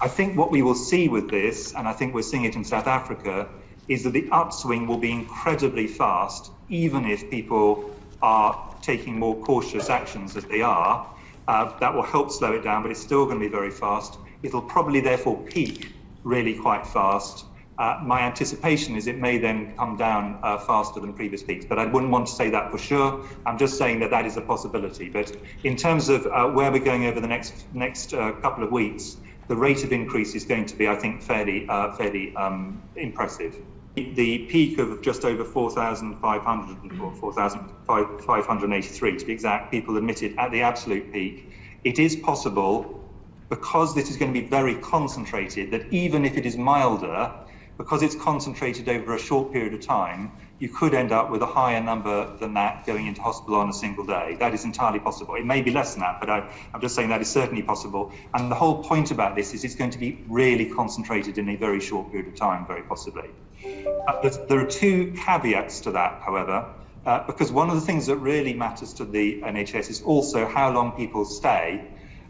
I think what we will see with this, and I think we're seeing it in South Africa, is that the upswing will be incredibly fast, even if people are taking more cautious actions as they are. That will help slow it down, but it's still going to be very fast. It'll probably therefore peak really quite fast. My anticipation is it may then come down faster than previous peaks, but I wouldn't want to say that for sure. I'm just saying that that is a possibility. But in terms of where we're going over the next couple of weeks, the rate of increase is going to be, I think, fairly impressive. The peak of just over 4,500 or 4,583 to be exact, people admitted at the absolute peak, it is possible, because this is going to be very concentrated, that even if it is milder, because it's concentrated over a short period of time, you could end up with a higher number than that going into hospital on a single day. That is entirely possible. It may be less than that, but I'm just saying that is certainly possible. And the whole point about this is it's going to be really concentrated in a very short period of time, very possibly. There are two caveats to that, however, because one of the things that really matters to the NHS is also how long people stay.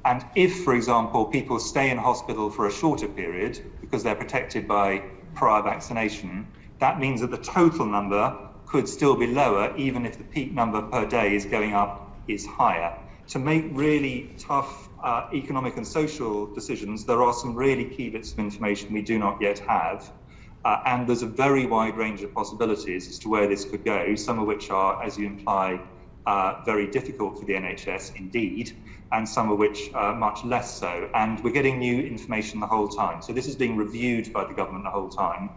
And if, for example, people stay in hospital for a shorter period because they're protected by prior vaccination, that means that the total number could still be lower, even if the peak number per day is going up is higher. To make really tough economic and social decisions, there are some really key bits of information we do not yet have. And there's a very wide range of possibilities as to where this could go, some of which are, as you imply, very difficult for the NHS indeed, and some of which are much less so. And we're getting new information the whole time. So this is being reviewed by the government the whole time.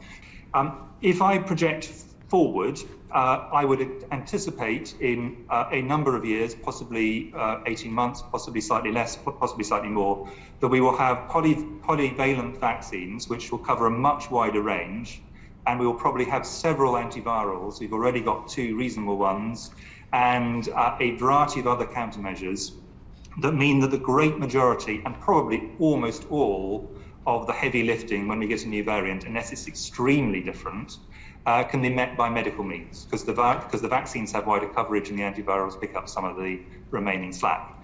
If I project forward, I would anticipate in a number of years, possibly 18 months, possibly slightly less, possibly slightly more, that we will have polyvalent vaccines, which will cover a much wider range. And we will probably have several antivirals. We've already got 2 reasonable ones, and a variety of other countermeasures that mean that the great majority, and probably almost all, of the heavy lifting when we get a new variant, unless it's extremely different, can be met by medical means, because the vaccines have wider coverage and the antivirals pick up some of the remaining slack.